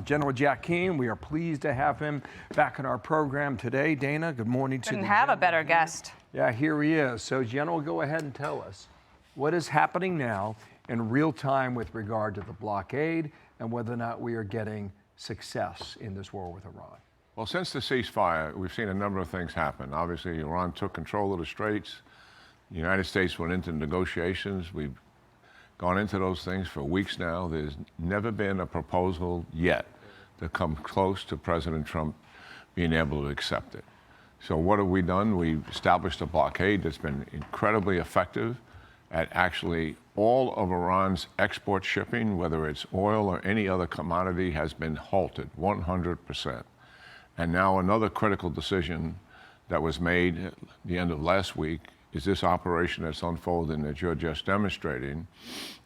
General Jack Keane. We are pleased to have him back in our program today. Dana, good morning to you. Couldn't have a better guest. Yeah, here he is. So, General, go ahead and tell us what is happening now in real time with regard to the blockade and whether or not we are getting success in this war with Iran. Well, since the ceasefire, we've seen a number of things happen. Obviously, Iran took control of the Straits. The United States went into negotiations. We've gone into those things for weeks now. There's never been a proposal yet to come close to President Trump being able to accept it. So what have we done? We've established a blockade that's been incredibly effective at actually all of Iran's export shipping, whether it's oil or any other commodity, has been halted 100%. And now another critical decision that was made at the end of last week is this operation that's unfolding that you're just demonstrating,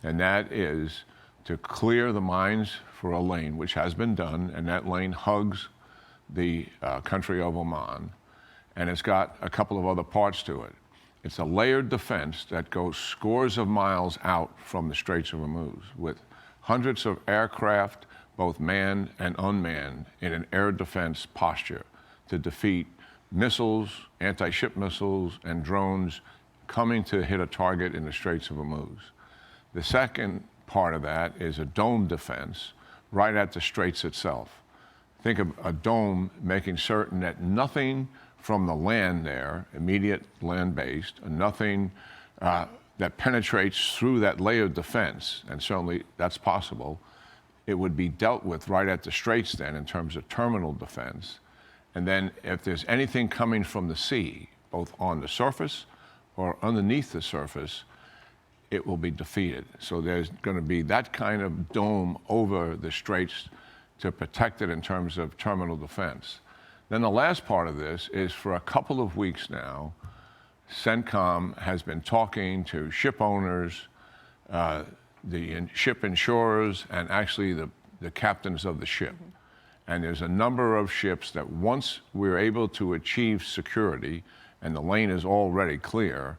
and that is to clear the mines for a lane, which has been done, and that lane hugs the country of Oman, and it's got a couple of other parts to it. It's a layered defense that goes scores of miles out from the Straits of Hormuz with hundreds of aircraft, both manned and unmanned, in an air defense posture to defeat missiles, anti-ship missiles, and drones coming to hit a target in the Straits of Hormuz. The second part of that is a dome defense right at the Straits itself. Think of a dome making certain that nothing from the land there, immediate land-based, nothing that penetrates through that layer of defense, and certainly that's possible, it would be dealt with right at the Straits then in terms of terminal defense. And then if there's anything coming from the sea, both on the surface or underneath the surface, it will be defeated. So there's going to be that kind of dome over the Straits to protect it in terms of terminal defense. Then the last part of this is for a couple of weeks now, CENTCOM has been talking to ship owners, the ship insurers, and actually the captains of the ship. Mm-hmm. And there's a number of ships that once we're able to achieve security, and the lane is already clear,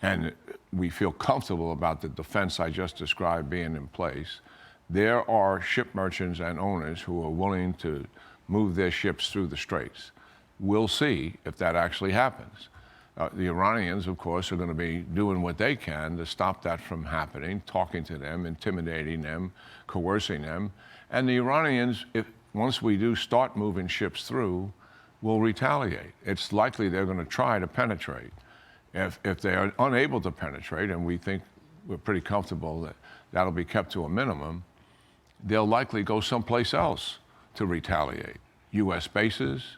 and we feel comfortable about the defense I just described being in place, there are ship merchants and owners who are willing to move their ships through the Straits. We'll see if that actually happens. The Iranians, of course, are going to be doing what they can to stop that from happening, talking to them, intimidating them, coercing them. And the Iranians, once we do start moving ships through, will retaliate. It's likely they're going to try to penetrate. If they are unable to penetrate, and we think we're pretty comfortable that that'll be kept to a minimum, they'll likely go someplace else to retaliate. U.S. bases,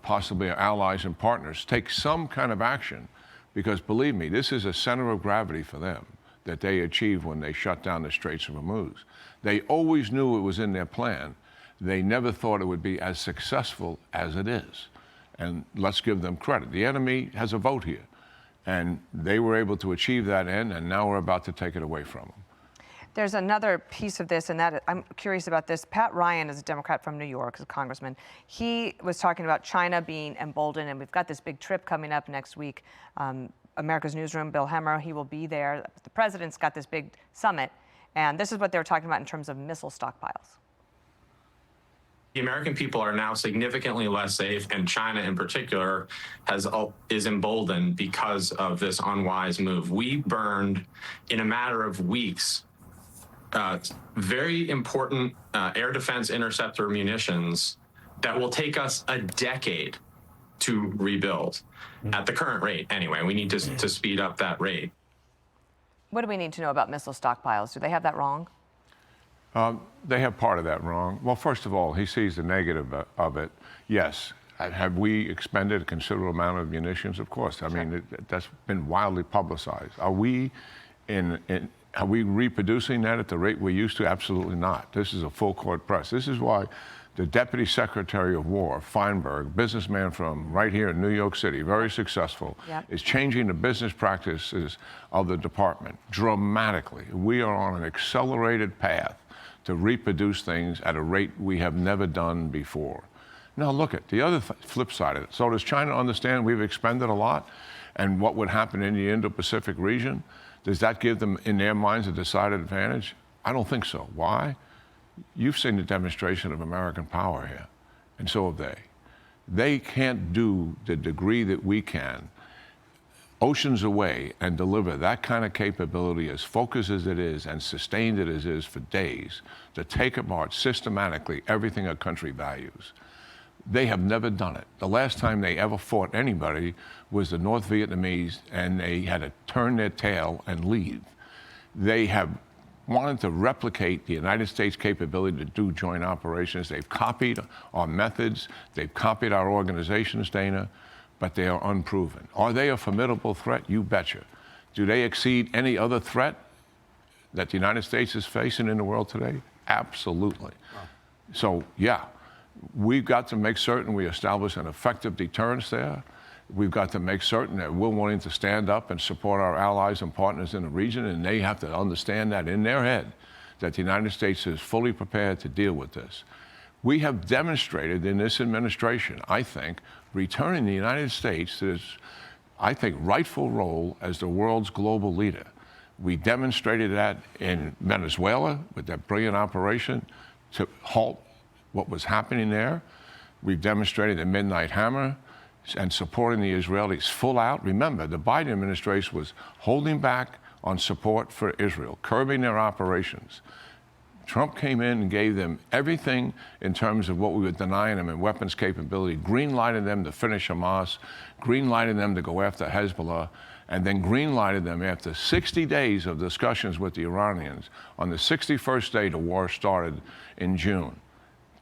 possibly our allies and partners, take some kind of action, because believe me, this is a center of gravity for them that they achieved when they shut down the Straits of Hormuz. They always knew it was in their plan. They never thought it would be as successful as it is. And let's give them credit. The enemy has a vote here, and they were able to achieve that end, and now we're about to take it away from them. There's another piece of this, and that I'm curious about this. Pat Ryan is a Democrat from New York, is a congressman. He was talking about China being emboldened, and we've got this big trip coming up next week. America's Newsroom, Bill Hemmer, he will be there. The president's got this big summit, and this is what they were talking about in terms of missile stockpiles. The American people are now significantly less safe, and China in particular is emboldened because of this unwise move. We burned, in a matter of weeks, very important air defense interceptor munitions that will take us a decade to rebuild at the current rate. Anyway, we need to speed up that rate. What do we need to know about missile stockpiles? Do they have that wrong? They have part of that wrong. Well, first of all, he sees the negative of it. Yes. Have we expended a considerable amount of munitions? Of course. I mean, that's been wildly publicized. Are we reproducing that at the rate we used to? Absolutely not. This is a full court press. This is why the Deputy Secretary of War, Feinberg, businessman from right here in New York City, very successful, is changing the business practices of the department dramatically. We are on an accelerated path to reproduce things at a rate we have never done before. Now look at the other flip side of it. So does China understand we've expended a lot and what would happen in the Indo-Pacific region? Does that give them, in their minds, a decided advantage? I don't think so. Why? You've seen the demonstration of American power here, and so have they. They can't do the degree that we can, oceans away, and deliver that kind of capability as focused as it is and sustained as it is for days, to take apart systematically everything a country values. They have never done it. The last time they ever fought anybody was the North Vietnamese, and they had to turn their tail and leave. They have wanted to replicate the United States capability to do joint operations. They've copied our methods. They've copied our organizations, Dana, but they are unproven. Are they a formidable threat? You betcha. Do they exceed any other threat that the United States is facing in the world today? Absolutely. Wow. So, yeah, we've got to make certain we establish an effective deterrence there. We've got to make certain that we're willing to stand up and support our allies and partners in the region, and they have to understand that in their head, that the United States is fully prepared to deal with this. We have demonstrated in this administration, I think, returning the United States to its, I think, rightful role as the world's global leader. We demonstrated that in Venezuela with that brilliant operation to halt what was happening there. We've demonstrated the Midnight Hammer and supporting the Israelis full out. Remember, the Biden administration was holding back on support for Israel, curbing their operations. Trump came in and gave them everything in terms of what we were denying them in weapons capability, green-lighted them to finish Hamas, green-lighted them to go after Hezbollah, and then green-lighted them after 60 days of discussions with the Iranians. On the 61st day, the war started in June.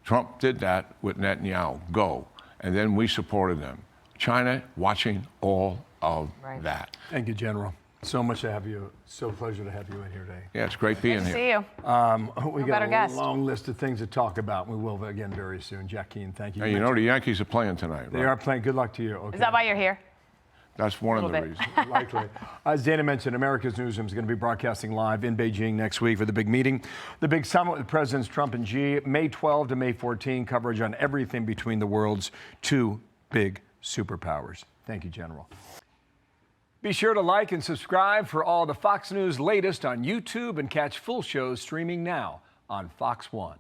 Trump did that with Netanyahu, go. And then we supported them. China watching all of that. Thank you, General. So much to have you. So pleasure to have you in here today. Yeah, it's great being here. See you. We got a long list of things to talk about. We will again very soon. Jack Keane, thank you. Hey, you know the Yankees are playing tonight, right? They are playing. Good luck to you. Okay. Is that why you're here? That's one of the reasons. Likely. As Dana mentioned, America's Newsroom is going to be broadcasting live in Beijing next week for the big meeting. The big summit with Presidents Trump and Xi, May 12 to May 14, coverage on everything between the world's two big superpowers. Thank you, General. Be sure to like and subscribe for all the Fox News latest on YouTube and catch full shows streaming now on Fox One.